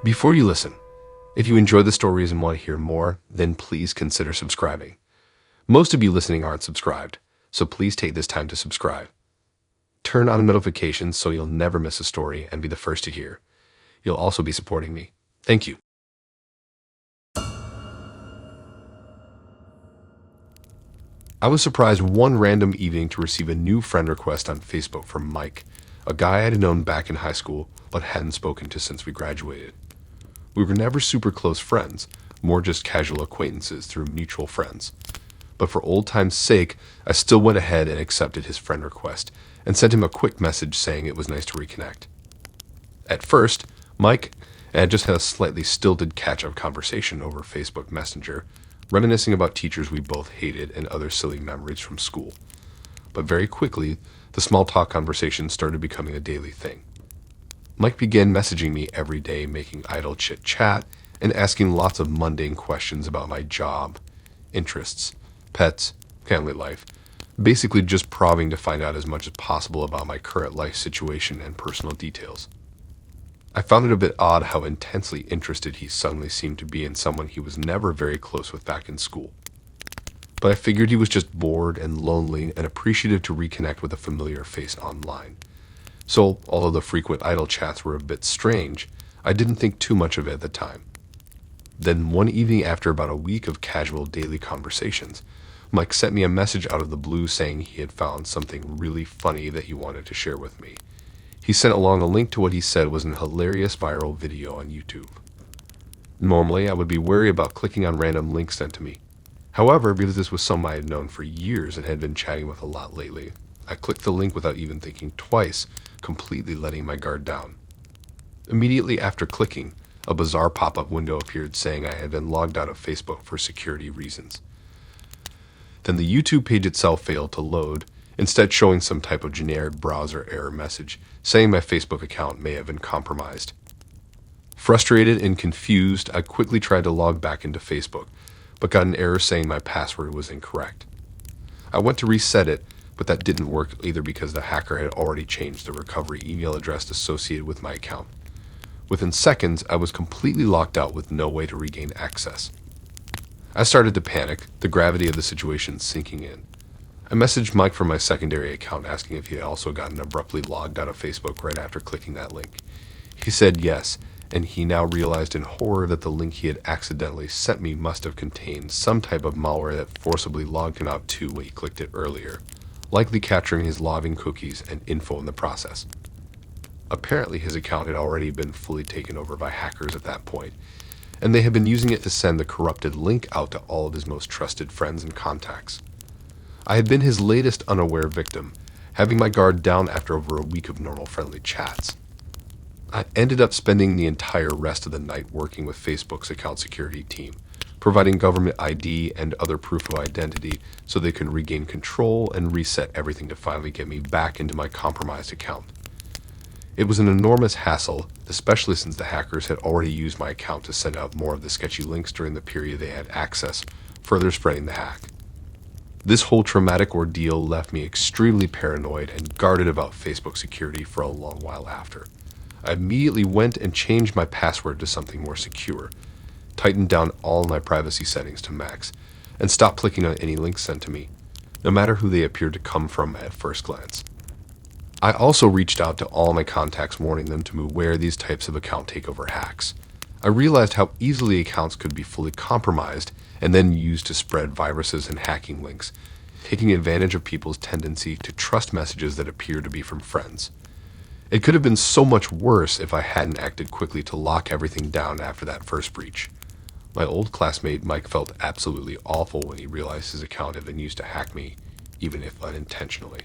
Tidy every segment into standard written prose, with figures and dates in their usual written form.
Before you listen, if you enjoy the stories and want to hear more, then please consider subscribing. Most of you listening aren't subscribed, so please take this time to subscribe. Turn on notifications so you'll never miss a story and be the first to hear. You'll also be supporting me. Thank you. I was surprised one random evening to receive a new friend request on Facebook from Mike, a guy I had known back in high school but hadn't spoken to since we graduated. We were never super close friends, more just casual acquaintances through mutual friends. But for old time's sake, I still went ahead and accepted his friend request and sent him a quick message saying it was nice to reconnect. At first, Mike and I just had a slightly stilted catch-up conversation over Facebook Messenger, reminiscing about teachers we both hated and other silly memories from school. But very quickly, the small talk conversation started becoming a daily thing. Mike began messaging me every day, making idle chit-chat and asking lots of mundane questions about my job, interests, pets, family life, basically just probing to find out as much as possible about my current life situation and personal details. I found it a bit odd how intensely interested he suddenly seemed to be in someone he was never very close with back in school. But I figured he was just bored and lonely and appreciative to reconnect with a familiar face online. So, although the frequent idle chats were a bit strange, I didn't think too much of it at the time. Then one evening after about a week of casual daily conversations, Mike sent me a message out of the blue saying he had found something really funny that he wanted to share with me. He sent along a link to what he said was an hilarious viral video on YouTube. Normally, I would be wary about clicking on random links sent to me. However, because this was someone I had known for years and had been chatting with a lot lately, I clicked the link without even thinking twice, completely letting my guard down. Immediately after clicking, a bizarre pop-up window appeared saying I had been logged out of Facebook for security reasons. Then the YouTube page itself failed to load, instead showing some type of generic browser error message saying my Facebook account may have been compromised. Frustrated and confused, I quickly tried to log back into Facebook, but got an error saying my password was incorrect. I went to reset it, but that didn't work either because the hacker had already changed the recovery email address associated with my account. Within seconds, I was completely locked out with no way to regain access. I started to panic, the gravity of the situation sinking in. I messaged Mike from my secondary account asking if he had also gotten abruptly logged out of Facebook right after clicking that link. He said yes, and he now realized in horror that the link he had accidentally sent me must have contained some type of malware that forcibly logged him out too when he clicked it earlier, likely capturing his login cookies and info in the process. Apparently his account had already been fully taken over by hackers at that point, and they had been using it to send the corrupted link out to all of his most trusted friends and contacts. I had been his latest unaware victim, having my guard down after over a week of normal friendly chats. I ended up spending the entire rest of the night working with Facebook's account security team, providing government ID and other proof of identity so they could regain control and reset everything to finally get me back into my compromised account. It was an enormous hassle, especially since the hackers had already used my account to send out more of the sketchy links during the period they had access, further spreading the hack. This whole traumatic ordeal left me extremely paranoid and guarded about Facebook security for a long while after. I immediately went and changed my password to something more secure, tightened down all my privacy settings to max, and stopped clicking on any links sent to me, no matter who they appeared to come from at first glance. I also reached out to all my contacts warning them to beware of these types of account takeover hacks. I realized how easily accounts could be fully compromised and then used to spread viruses and hacking links, taking advantage of people's tendency to trust messages that appear to be from friends. It could have been so much worse if I hadn't acted quickly to lock everything down after that first breach. My old classmate Mike felt absolutely awful when he realized his account had been used to hack me, even if unintentionally.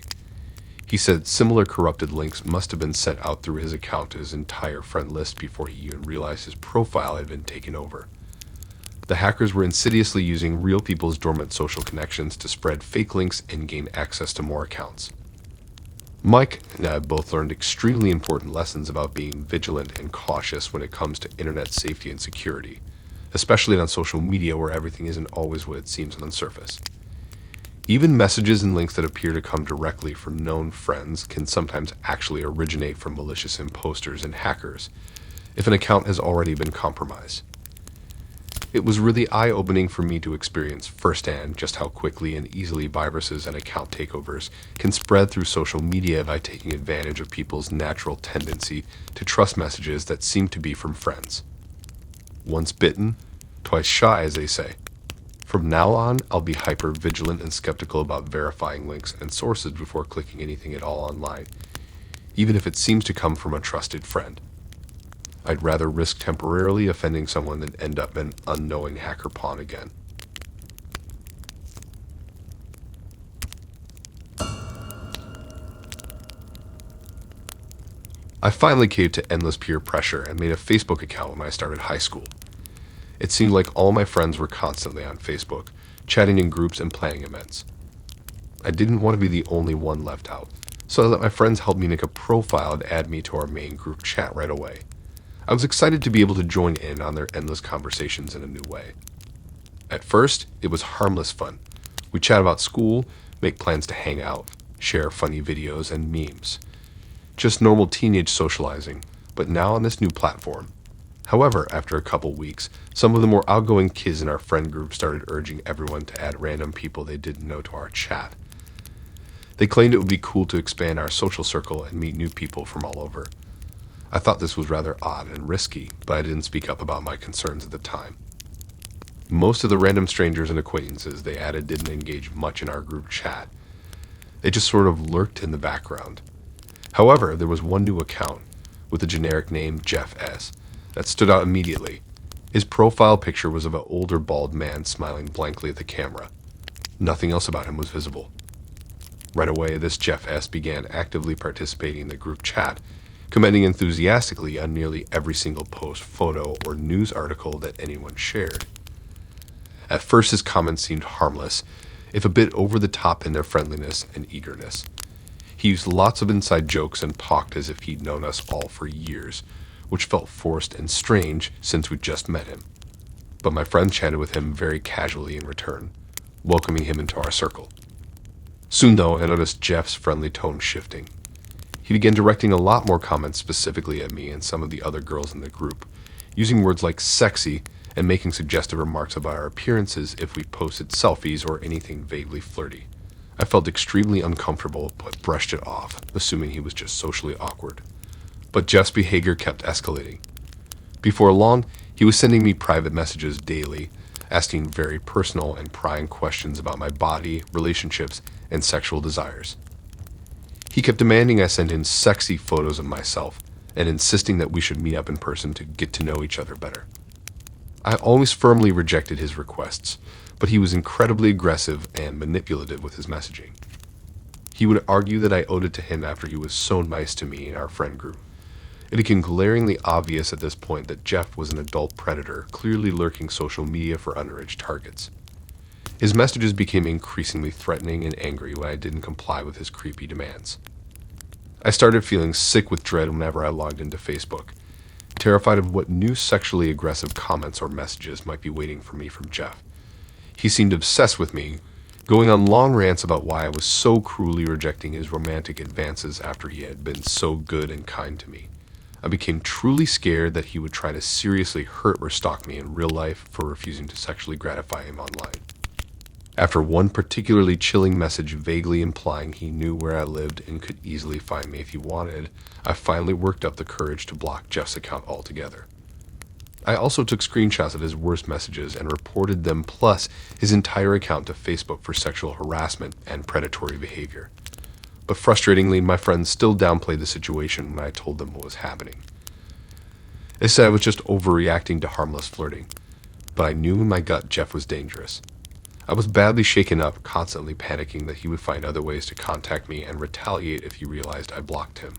He said similar corrupted links must have been sent out through his account to his entire friend list before he even realized his profile had been taken over. The hackers were insidiously using real people's dormant social connections to spread fake links and gain access to more accounts. Mike and I both learned extremely important lessons about being vigilant and cautious when it comes to internet safety and security, especially on social media where everything isn't always what it seems on the surface. Even messages and links that appear to come directly from known friends can sometimes actually originate from malicious imposters and hackers, if an account has already been compromised. It was really eye-opening for me to experience firsthand just how quickly and easily viruses and account takeovers can spread through social media by taking advantage of people's natural tendency to trust messages that seem to be from friends. Once bitten, twice shy, as they say. From now on, I'll be hyper-vigilant and skeptical about verifying links and sources before clicking anything at all online, even if it seems to come from a trusted friend. I'd rather risk temporarily offending someone than end up an unknowing hacker pawn again. I finally caved to endless peer pressure and made a Facebook account when I started high school. It seemed like all my friends were constantly on Facebook, chatting in groups and planning events. I didn't want to be the only one left out, so I let my friends help me make a profile and add me to our main group chat right away. I was excited to be able to join in on their endless conversations in a new way. At first, it was harmless fun. We chat about school, make plans to hang out, share funny videos and memes. Just normal teenage socializing, but now on this new platform. However, after a couple weeks, some of the more outgoing kids in our friend group started urging everyone to add random people they didn't know to our chat. They claimed it would be cool to expand our social circle and meet new people from all over. I thought this was rather odd and risky, but I didn't speak up about my concerns at the time. Most of the random strangers and acquaintances they added didn't engage much in our group chat. They just sort of lurked in the background. However, there was one new account, with the generic name Jeff S., that stood out immediately. His profile picture was of an older bald man smiling blankly at the camera. Nothing else about him was visible. Right away, this Jeff S. began actively participating in the group chat, commenting enthusiastically on nearly every single post, photo, or news article that anyone shared. At first, his comments seemed harmless, if a bit over the top in their friendliness and eagerness. He used lots of inside jokes and talked as if he'd known us all for years, which felt forced and strange since we'd just met him. But my friend chatted with him very casually in return, welcoming him into our circle. Soon, though, I noticed Jeff's friendly tone shifting. He began directing a lot more comments specifically at me and some of the other girls in the group, using words like sexy and making suggestive remarks about our appearances if we posted selfies or anything vaguely flirty. I felt extremely uncomfortable, but brushed it off, assuming he was just socially awkward. But Jeff's behavior kept escalating. Before long, he was sending me private messages daily, asking very personal and prying questions about my body, relationships, and sexual desires. He kept demanding I send in sexy photos of myself and insisting that we should meet up in person to get to know each other better. I always firmly rejected his requests, but he was incredibly aggressive and manipulative with his messaging. He would argue that I owed it to him after he was so nice to me in our friend group. It became glaringly obvious at this point that Jeff was an adult predator, clearly lurking social media for underage targets. His messages became increasingly threatening and angry when I didn't comply with his creepy demands. I started feeling sick with dread whenever I logged into Facebook, terrified of what new sexually aggressive comments or messages might be waiting for me from Jeff. He seemed obsessed with me, going on long rants about why I was so cruelly rejecting his romantic advances after he had been so good and kind to me. I became truly scared that he would try to seriously hurt or stalk me in real life for refusing to sexually gratify him online. After one particularly chilling message vaguely implying he knew where I lived and could easily find me if he wanted, I finally worked up the courage to block Jeff's account altogether. I also took screenshots of his worst messages and reported them plus his entire account to Facebook for sexual harassment and predatory behavior. But frustratingly, my friends still downplayed the situation when I told them what was happening. They said I was just overreacting to harmless flirting, but I knew in my gut Jeff was dangerous. I was badly shaken up, constantly panicking that he would find other ways to contact me and retaliate if he realized I blocked him.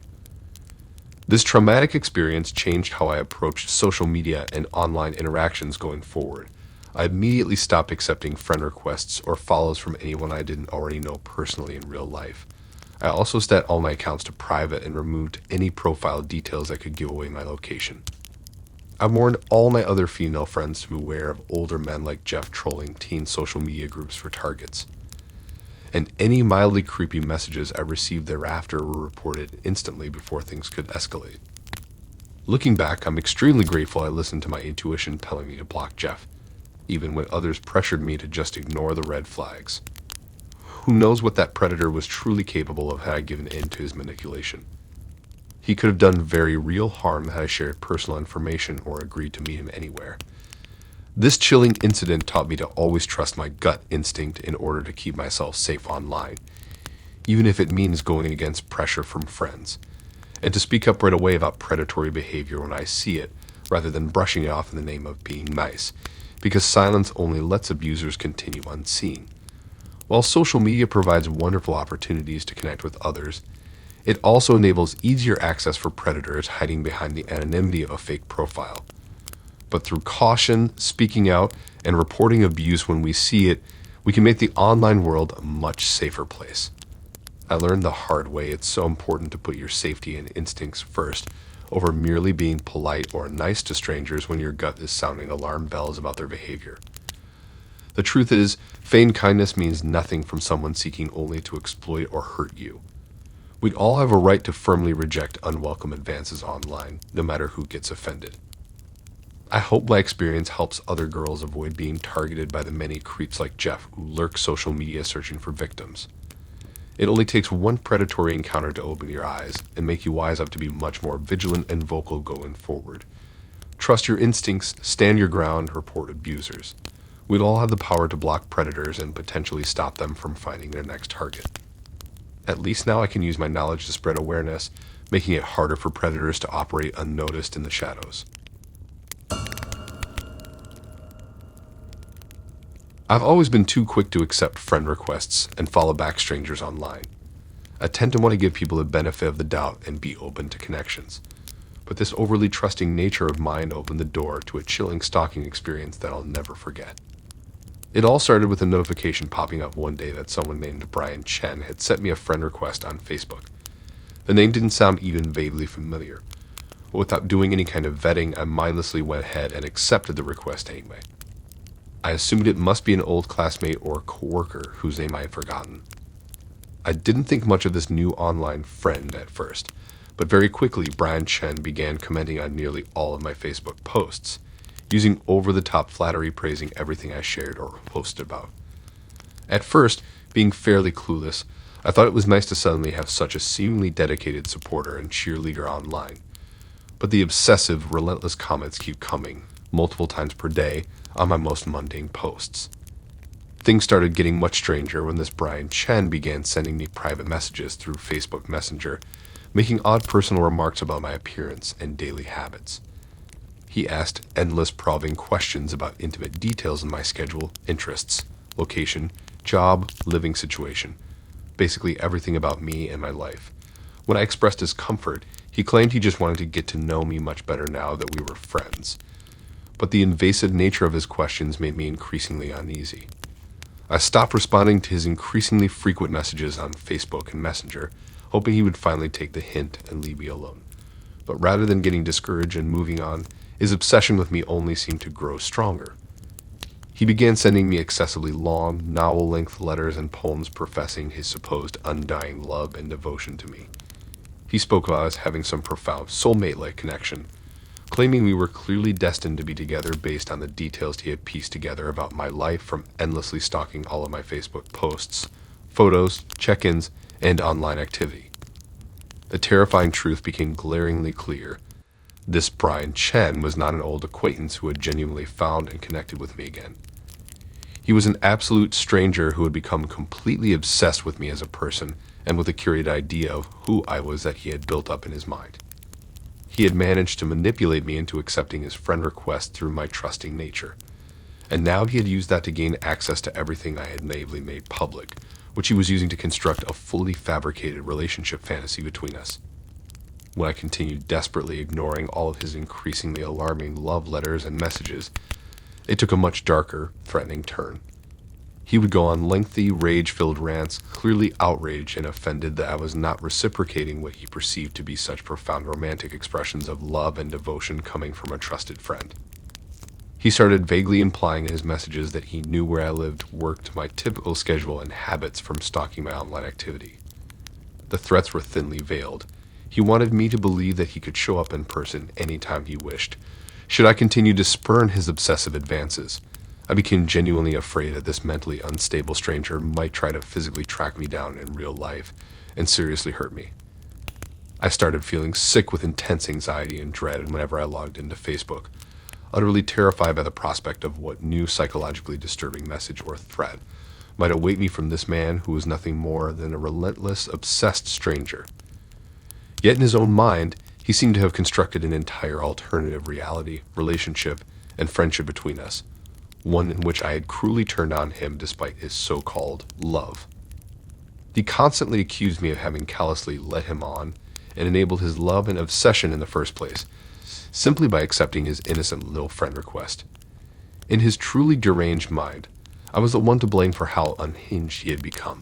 This traumatic experience changed how I approached social media and online interactions going forward. I immediately stopped accepting friend requests or follows from anyone I didn't already know personally in real life. I also set all my accounts to private and removed any profile details that could give away my location. I warned all my other female friends to beware of older men like Jeff trolling teen social media groups for targets. And any mildly creepy messages I received thereafter were reported instantly before things could escalate. Looking back, I'm extremely grateful I listened to my intuition telling me to block Jeff, even when others pressured me to just ignore the red flags. Who knows what that predator was truly capable of had I given in to his manipulation. He could have done very real harm had I shared personal information or agreed to meet him anywhere. This chilling incident taught me to always trust my gut instinct in order to keep myself safe online, even if it means going against pressure from friends, and to speak up right away about predatory behavior when I see it, rather than brushing it off in the name of being nice, because silence only lets abusers continue unseen. While social media provides wonderful opportunities to connect with others, it also enables easier access for predators hiding behind the anonymity of a fake profile. But through caution, speaking out, and reporting abuse when we see it, we can make the online world a much safer place. I learned the hard way it's so important to put your safety and instincts first, over merely being polite or nice to strangers when your gut is sounding alarm bells about their behavior. The truth is, feigned kindness means nothing from someone seeking only to exploit or hurt you. We'd all have a right to firmly reject unwelcome advances online, no matter who gets offended. I hope my experience helps other girls avoid being targeted by the many creeps like Jeff who lurk social media searching for victims. It only takes one predatory encounter to open your eyes and make you wise up to be much more vigilant and vocal going forward. Trust your instincts, stand your ground, report abusers. We'd all have the power to block predators and potentially stop them from finding their next target. At least now I can use my knowledge to spread awareness, making it harder for predators to operate unnoticed in the shadows. I've always been too quick to accept friend requests and follow back strangers online. I tend to want to give people the benefit of the doubt and be open to connections. But this overly trusting nature of mine opened the door to a chilling stalking experience that I'll never forget. It all started with a notification popping up one day that someone named Brian Chen had sent me a friend request on Facebook. The name didn't sound even vaguely familiar, but without doing any kind of vetting, I mindlessly went ahead and accepted the request anyway. I assumed it must be an old classmate or coworker whose name I had forgotten. I didn't think much of this new online friend at first, but very quickly Brian Chen began commenting on nearly all of my Facebook posts, using over-the-top flattery praising everything I shared or posted about. At first, being fairly clueless, I thought it was nice to suddenly have such a seemingly dedicated supporter and cheerleader online. But the obsessive, relentless comments keep coming, multiple times per day, on my most mundane posts. Things started getting much stranger when this Brian Chen began sending me private messages through Facebook Messenger, making odd personal remarks about my appearance and daily habits. He asked endless probing questions about intimate details in my schedule, interests, location, job, living situation, basically everything about me and my life. When I expressed discomfort, he claimed he just wanted to get to know me much better now that we were friends. But the invasive nature of his questions made me increasingly uneasy. I stopped responding to his increasingly frequent messages on Facebook and Messenger, hoping he would finally take the hint and leave me alone. But rather than getting discouraged and moving on, his obsession with me only seemed to grow stronger. He began sending me excessively long, novel-length letters and poems professing his supposed undying love and devotion to me. He spoke about us having some profound soulmate-like connection, claiming we were clearly destined to be together based on the details he had pieced together about my life from endlessly stalking all of my Facebook posts, photos, check-ins, and online activity. The terrifying truth became glaringly clear. This Brian Chen was not an old acquaintance who had genuinely found and connected with me again. He was an absolute stranger who had become completely obsessed with me as a person and with a curated idea of who I was that he had built up in his mind. He had managed to manipulate me into accepting his friend request through my trusting nature, and now he had used that to gain access to everything I had naively made public, which he was using to construct a fully fabricated relationship fantasy between us. When I continued desperately ignoring all of his increasingly alarming love letters and messages, it took a much darker, threatening turn. He would go on lengthy, rage-filled rants, clearly outraged and offended that I was not reciprocating what he perceived to be such profound romantic expressions of love and devotion coming from a trusted friend. He started vaguely implying in his messages that he knew where I lived, worked, my typical schedule, and habits from stalking my online activity. The threats were thinly veiled. He wanted me to believe that he could show up in person anytime he wished. Should I continue to spurn his obsessive advances? I became genuinely afraid that this mentally unstable stranger might try to physically track me down in real life and seriously hurt me. I started feeling sick with intense anxiety and dread whenever I logged into Facebook, utterly terrified by the prospect of what new psychologically disturbing message or threat might await me from this man who was nothing more than a relentless, obsessed stranger. Yet in his own mind, he seemed to have constructed an entire alternative reality, relationship, and friendship between us, one in which I had cruelly turned on him despite his so-called love. He constantly accused me of having callously led him on and enabled his love and obsession in the first place, simply by accepting his innocent little friend request. In his truly deranged mind, I was the one to blame for how unhinged he had become.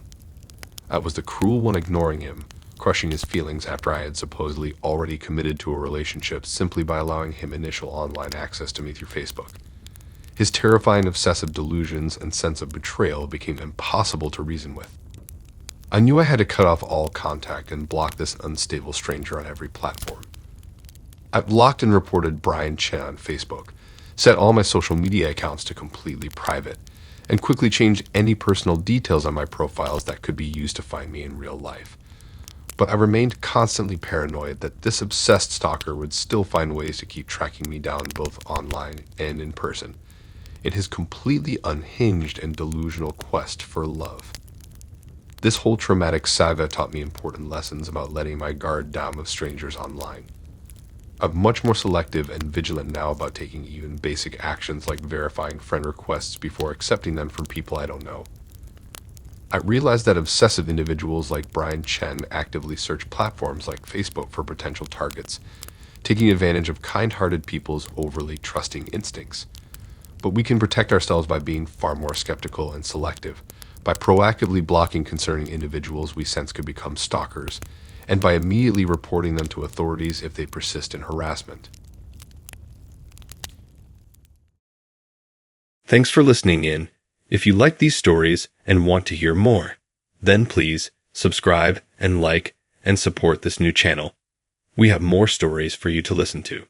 I was the cruel one ignoring him, crushing his feelings after I had supposedly already committed to a relationship simply by allowing him initial online access to me through Facebook. His terrifying obsessive delusions and sense of betrayal became impossible to reason with. I knew I had to cut off all contact and block this unstable stranger on every platform. I blocked and reported Brian Chen on Facebook, set all my social media accounts to completely private, and quickly changed any personal details on my profiles that could be used to find me in real life. But I remained constantly paranoid that this obsessed stalker would still find ways to keep tracking me down both online and in person, in his completely unhinged and delusional quest for love. This whole traumatic saga taught me important lessons about letting my guard down with strangers online. I'm much more selective and vigilant now about taking even basic actions like verifying friend requests before accepting them from people I don't know. I realized that obsessive individuals like Brian Chen actively search platforms like Facebook for potential targets, taking advantage of kind-hearted people's overly trusting instincts. But we can protect ourselves by being far more skeptical and selective, by proactively blocking concerning individuals we sense could become stalkers, and by immediately reporting them to authorities if they persist in harassment. Thanks for listening in. If you like these stories and want to hear more, then please subscribe and like and support this new channel. We have more stories for you to listen to.